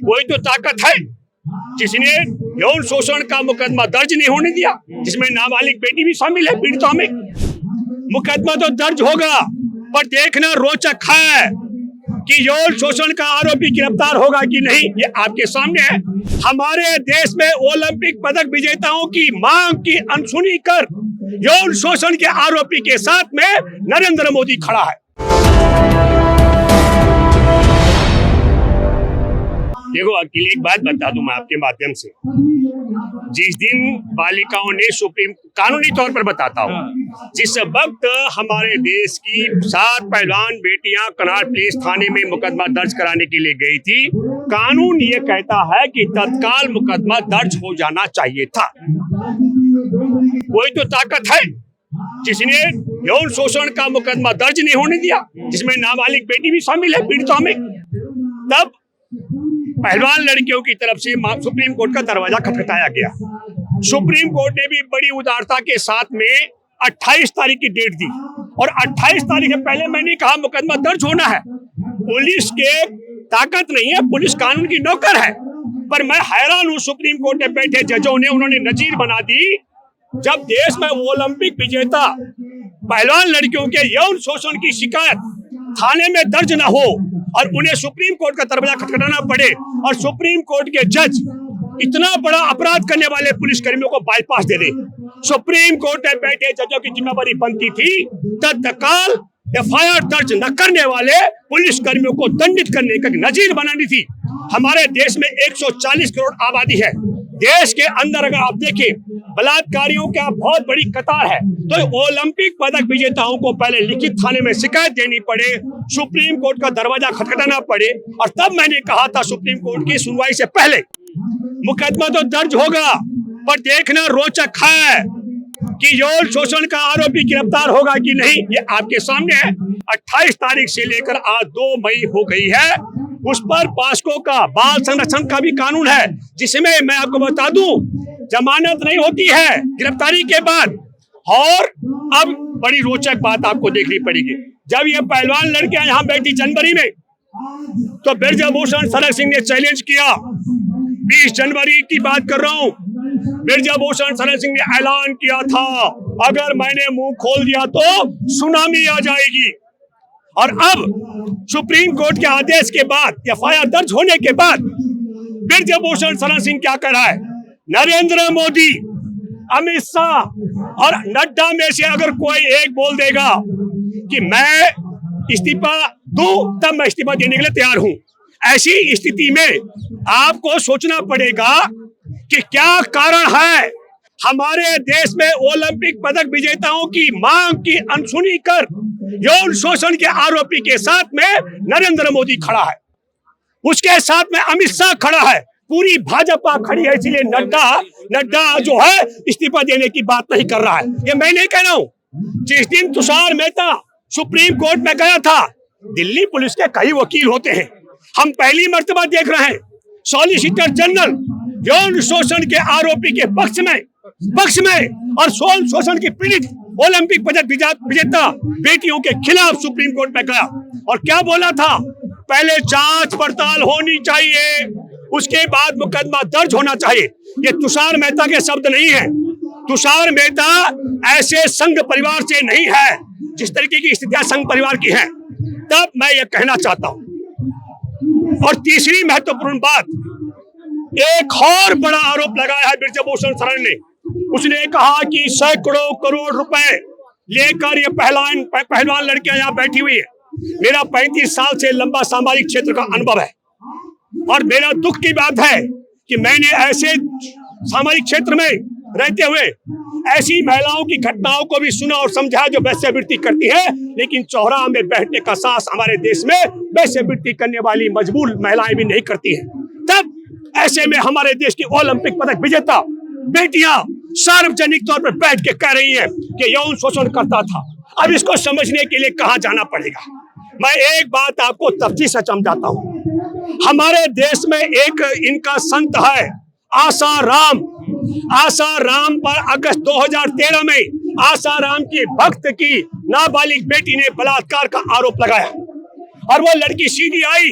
कोई तो ताकत है जिसने यौन शोषण का मुकदमा दर्ज नहीं होने दिया, जिसमें नाबालिग बेटी भी शामिल है पीड़ितों में। मुकदमा तो दर्ज होगा, पर देखना रोचक है कि यौन शोषण का आरोपी गिरफ्तार होगा कि नहीं, ये आपके सामने है। हमारे देश में ओलंपिक पदक विजेताओं की मांग की अनसुनी कर यौन शोषण के आरोपी के साथ में नरेंद्र मोदी खड़ा है। देखो अकेले एक बात बता दूं मैं आपके माध्यम से, जिस दिन बालिकाओं ने कानूनी तौर पर बताता हूं, जिस वक्त हमारे देश की 7 पहलवान बेटियां कनार प्लेस थाने में मुकदमा दर्ज कराने के लिए गई थी, कानून ये कहता है कि तत्काल मुकदमा दर्ज हो जाना चाहिए था। कोई तो ताकत है जिसने यौन शोषण का मुकदमा दर्ज नहीं होने दिया, जिसमें नाबालिग बेटी भी शामिल है पीड़ितों में। तब पहलवान लड़कियों की तरफ से सुप्रीम कोर्ट का दरवाजा खटखटाया गया। सुप्रीम कोर्ट ने भी बड़ी उदारता के साथ में 28 तारीख की डेट दी, और 28 तारीख से पहले मैंने कहा मुकदमा दर्ज होना है। पुलिस के ताकत नहीं है, पुलिस कानून की नौकर है। पर मैं हैरान हूं, सुप्रीम कोर्ट में बैठे जजों ने उन्होंने नजीर बना दी, जब देश में ओलंपिक विजेता पहलवान लड़कियों के यौन शोषण की शिकायत थाने में दर्ज न हो और उन्हें सुप्रीम कोर्ट का दरवाजा खटखटाना पड़े, और सुप्रीम कोर्ट के जज इतना बड़ा अपराध करने वाले पुलिस कर्मियों को बाईपास दे दे। सुप्रीम कोर्ट में बैठे जजों की जिम्मेदारी बनती थी तत्काल एफआईआर दर्ज न करने वाले पुलिस कर्मियों को दंडित करने का नजीर बनानी थी। हमारे देश में 140 करोड़ आबादी है। देश के अंदर अगर आप देखें बलात्कारियों का बहुत बड़ी कतार है, तो ओलंपिक पदक विजेताओं को पहले लिखित थाने में शिकायत देनी पड़े, सुप्रीम कोर्ट का दरवाजा खटखटाना पड़े। और तब मैंने कहा था सुप्रीम कोर्ट की सुनवाई से पहले मुकदमा तो दर्ज होगा, पर देखना रोचक है कि यौन शोषण का आरोपी गिरफ्तार होगा कि नहीं, ये आपके सामने है। 28 तारीख से लेकर आज 2 मई हो गई है, उस पर पास्को का बाल संरक्षण का भी कानून है, जिसमें मैं आपको बता दूं जमानत नहीं होती है गिरफ्तारी के बाद। और अब बड़ी रोचक बात आपको देखनी पड़ेगी, जब ये पहलवान लड़कियां यहाँ बैठी जनवरी में, तो ब्रजभूषण शरण सिंह ने चैलेंज किया। 20 जनवरी की बात कर रहा हूँ, ब्रजभूषण शरण सिंह ने ऐलान किया था, अगर मैंने मुंह खोल दिया तो सुनामी आ जाएगी। और अब सुप्रीम कोर्ट के आदेश के बाद, एफआईआर दर्ज होने के बाद, ब्रजभूषण शरण सिंह क्या कर रहा है? नरेंद्र मोदी, अमित शाह और नड्डा में से अगर कोई एक बोल देगा कि मैं इस्तीफा दूं, तब मैं इस्तीफा देने के लिए तैयार हूं। ऐसी स्थिति में आपको सोचना पड़ेगा कि क्या कारण है हमारे देश में ओलंपिक पदक विजेताओं की मांग की अनसुनी कर यौन शोषण के आरोपी के साथ में नरेंद्र मोदी खड़ा है, उसके साथ में अमित शाह खड़ा है, पूरी भाजपा खड़ी है। इसलिए नड्डा जो है इस्तीफा देने की बात नहीं कर रहा है। ये मैं नहीं कह रहा हूं। जिस दिन तुषार मेहता सुप्रीम कोर्ट में गया था, दिल्ली पुलिस के कई वकील होते हैं, हम पहली मर्तबा देख रहे हैं सॉलिसिटर जनरल यौन शोषण के आरोपी के पक्ष में और यौन शोषण की पीड़ित ओलंपिक पदक विजेता बेटियों के खिलाफ सुप्रीम कोर्ट में गया और क्या बोला था? पहले जांच पड़ताल होनी चाहिए, उसके बाद मुकदमा दर्ज होना चाहिए। ये तुषार मेहता के शब्द नहीं है। तुषार मेहता ऐसे संघ परिवार से नहीं है जिस तरीके की स्थितियां संघ परिवार की हैं। तब मैं ये कहना चाहता हूं। और तीसरी महत्वपूर्ण बात, एक और बड़ा आरोप लगाया है ब्रजभूषण शरण ने। उसने कहा कि सैकड़ों करोड़ रुपए लेकर ये पहलवान लड़कियां यहाँ बैठी हुई है। मेरा 35 साल से लंबा सामाजिक क्षेत्र का अनुभव है, और मेरा दुख की बात है कि मैंने ऐसे सामाजिक क्षेत्र में रहते हुए ऐसी महिलाओं की घटनाओं को भी सुना और समझा जो वैश्यावृत्ति करती है, लेकिन चौराहा में बैठने का साहस हमारे देश में वैश्यावृत्ति करने वाली मजबूर महिलाएं भी नहीं करती हैं। तब ऐसे में हमारे देश की ओलंपिक पदक विजेता बेटियां सार्वजनिक तौर पर बैठ के कह रही हैं कि यौन शोषण करता था। अब इसको समझने के लिए कहाँ जाना पड़ेगा? मैं एक बात आपको तफसील से समझाता हूँ। हमारे देश में एक इनका संत है आसाराम। आसाराम पर अगस्त 2013 में आसाराम की भक्त की नाबालिग बेटी ने बलात्कार का आरोप लगाया, और वो लड़की सीधी आई,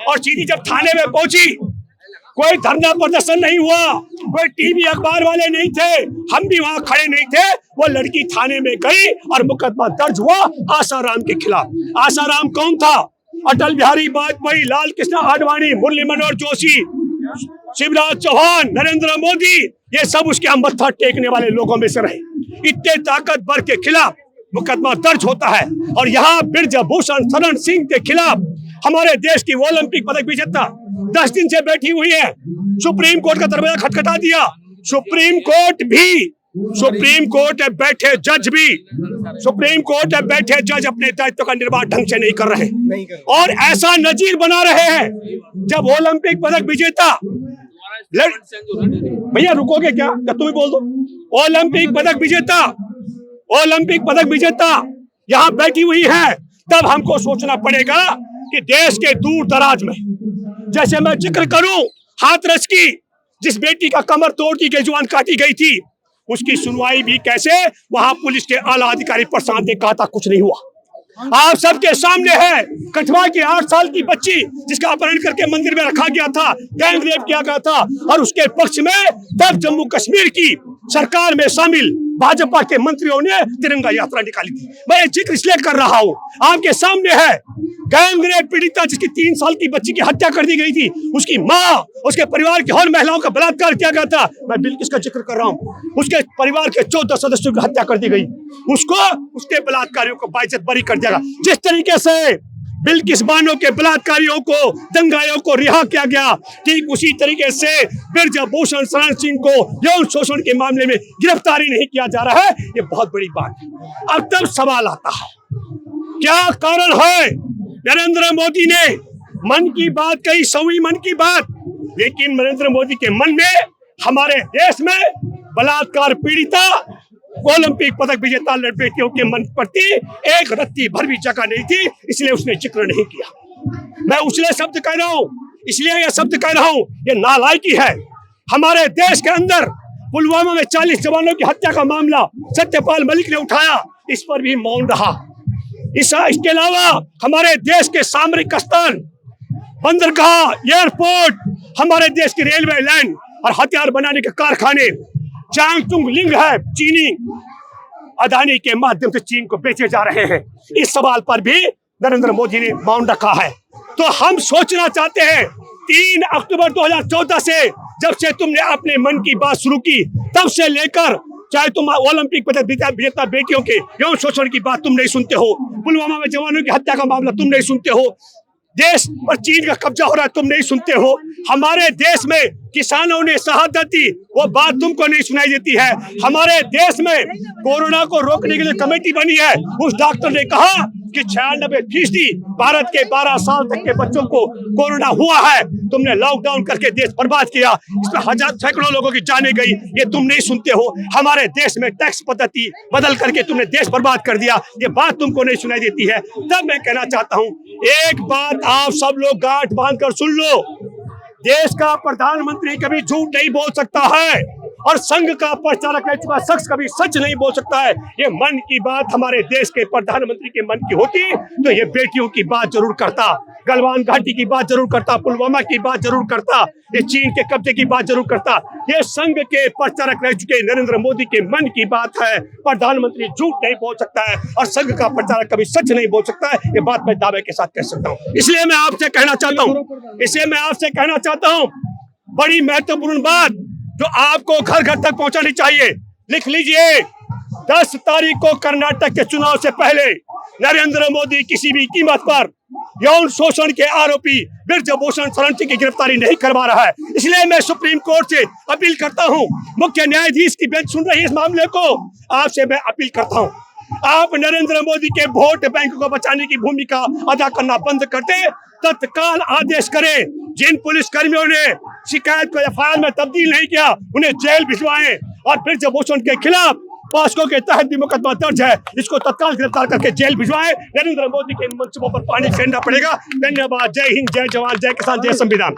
और सीधी जब थाने में पहुंची कोई धरना प्रदर्शन नहीं हुआ, कोई टीवी अखबार वाले नहीं थे, हम भी वहां खड़े नहीं थे। वो लड़की थाने में गई और मुकदमा दर्ज हुआ आसाराम के खिलाफ। आसाराम कौन था? अटल बिहारी वाजपेयी, लाल कृष्ण आडवाणी, मुरली मनोहर जोशी, शिवराज चौहान, नरेंद्र मोदी, ये सब उसके हम मत्था टेकने वाले लोगों में से रहे। इतने ताकतवर के खिलाफ मुकदमा दर्ज होता है। और यहाँ ब्रजभूषण शरण सिंह के खिलाफ हमारे देश की ओलंपिक पदक विजेता 10 दिन से बैठी हुई है। सुप्रीम कोर्ट का दरवाजा खटखटा दिया। सुप्रीम कोर्ट में बैठे जज अपने दायित्व का निर्वाह ढंग से नहीं कर रहे और ऐसा नजीर बना रहे हैं। जब ओलंपिक पदक विजेता, भैया रुकोगे क्या? तुम ही बोल दो। ओलंपिक पदक विजेता यहाँ बैठी हुई है, तब हमको सोचना पड़ेगा कि देश के दूर दराज में, जैसे मैं जिक्र करूं हाथरस की, जिस बेटी का कमर तोड़ दी गई, जुबान काटी गई थी, उसकी सुनवाई भी कैसे, वहां पुलिस के आला अधिकारी प्रशांत ने कहा था कुछ नहीं हुआ। आप सबके सामने है कठवा की 8 साल की बच्ची जिसका अपहरण करके मंदिर में रखा गया था, गैंग रेप किया गया था, और उसके पक्ष में तब जम्मू कश्मीर की सरकार में शामिल भाजपा के मंत्रियों ने तिरंगा यात्रा निकाली थी। मैं जिक्र इसलिए कर रहा हूँ, आपके सामने है गैंग रेप पीड़िता जिसकी 3 साल की बच्ची की हत्या कर दी गई थी, उसकी माँ, उसके परिवार की और महिलाओं का बलात्कार किया गया था। मैं बिल्किस का जिक्र कर रहा हूँ, उसके परिवार के 14 सदस्यों की हत्या कर दी गई, उसके बलात्कारियों को बाइज्जत बरी कर दिया गया। जिस तरीके से बिल्किस बानो के बलात्कारियों को, दंगाइयों को रिहा किया गया, ठीक उसी तरीके से ब्रजभूषण शरण सिंह को यौन शोषण के मामले में गिरफ्तारी नहीं किया जा रहा है। ये बहुत बड़ी बात है। अब तब सवाल आता है, क्या कारण है? नरेंद्र मोदी ने मन की बात कही, 100वीं मन की बात, लेकिन नरेंद्र मोदी के मन में हमारे देश में बलात्कार पीड़िता, ओलंपिक पदक विजेता बेटियों के मन प्रति एक रत्ती भर भी जगह नहीं थी, इसलिए उसने जिक्र नहीं किया। मैं उसने शब्द कह रहा हूँ, इसलिए यह शब्द कह रहा हूँ, ये नालायकी है। हमारे देश के अंदर पुलवामा में 40 जवानों की हत्या का मामला सत्यपाल मलिक ने उठाया, इस पर भी मौन रहा। इसके अलावा हमारे देश के सामरिक स्थान, बंदरगाह, एयरपोर्ट, हमारे देश की रेलवे लाइन और हथियार बनाने के कारखाने, चांगचुंग लिंग है चीनी, अदानी के माध्यम से चीन को बेचे जा रहे हैं। इस सवाल पर भी नरेंद्र मोदी ने मौन रखा है। तो हम सोचना चाहते हैं, 3 अक्टूबर 2014 से जब से तुमने अपने मन की बात शुरू की, तब से लेकर चाहे तुम ओलंपिक पदक विजेता बेटियों के यौन शोषण की बात तुम नहीं सुनते हो, पुलवामा में जवानों की हत्या का मामला तुम नहीं सुनते हो, देश पर चीन का कब्जा हो रहा है तुम नहीं सुनते हो, हमारे देश में किसानों ने शहादत दी वो बात तुमको नहीं सुनाई देती है, हमारे देश में कोरोना को रोकने के लिए कमेटी बनी है, उस डॉक्टर ने कहा कि 96% भारत के 12 साल तक के बच्चों को कोरोना हुआ है, तुमने लॉकडाउन करके देश बर्बाद किया, इसमें सैकड़ों लोगों की जाने गई, ये तुम नहीं सुनते हो, हमारे देश में टैक्स पद्धति बदल करके तुमने देश बर्बाद कर दिया, ये बात तुमको नहीं सुनाई देती है। तब मैं कहना चाहता हूँ, एक बात आप सब लोग गांठ बांध कर सुन लो, देश का प्रधानमंत्री कभी झूठ नहीं बोल सकता है और संघ का प्रचारक रह चुका शख्स कभी सच नहीं बोल सकता है। ये मन की बात हमारे देश के प्रधानमंत्री के मन की होती तो ये बेटियों की बात जरूर करता, गलवान घाटी की बात जरूर करता, पुलवामा की बात जरूर करता, ये चीन के कब्जे की बात जरूर करता। ये संघ के प्रचारक रह चुके नरेंद्र मोदी के मन की बात है। प्रधानमंत्री झूठ नहीं बोल सकता है और संघ का प्रचारक कभी सच नहीं बोल सकता है, ये बात मैं दावे के साथ कह सकता हूँ। इसलिए मैं आपसे कहना चाहता हूँ, बड़ी महत्वपूर्ण बात जो आपको घर घर तक पहुंचानी चाहिए, लिख लीजिए, 10 तारीख को कर्नाटक के चुनाव से पहले नरेंद्र मोदी किसी भी कीमत पर यौन शोषण के आरोपी ब्रजभूषण शरण सिंह की गिरफ्तारी नहीं करवा रहा है। इसलिए मैं सुप्रीम कोर्ट से अपील करता हूं, मुख्य न्यायाधीश की बेंच सुन रही है इस मामले को, आपसे मैं अपील करता हूं, आप नरेंद्र मोदी के वोट बैंक को बचाने की भूमिका अदा करना बंद करते, तत्काल आदेश करें, जिन पुलिस कर्मियों ने शिकायत को एफआईआर में तब्दील नहीं किया उन्हें जेल भिजवाएं और ब्रजभूषण के खिलाफ पॉस्को के तहत भी मुकदमा दर्ज है, इसको तत्काल गिरफ्तार करके जेल भिजवाएं। नरेंद्र मोदी के इन मंसूबों पर पानी फेरना पड़ेगा। धन्यवाद। जय हिंद, जय जवान, जय किसान, जय संविधान।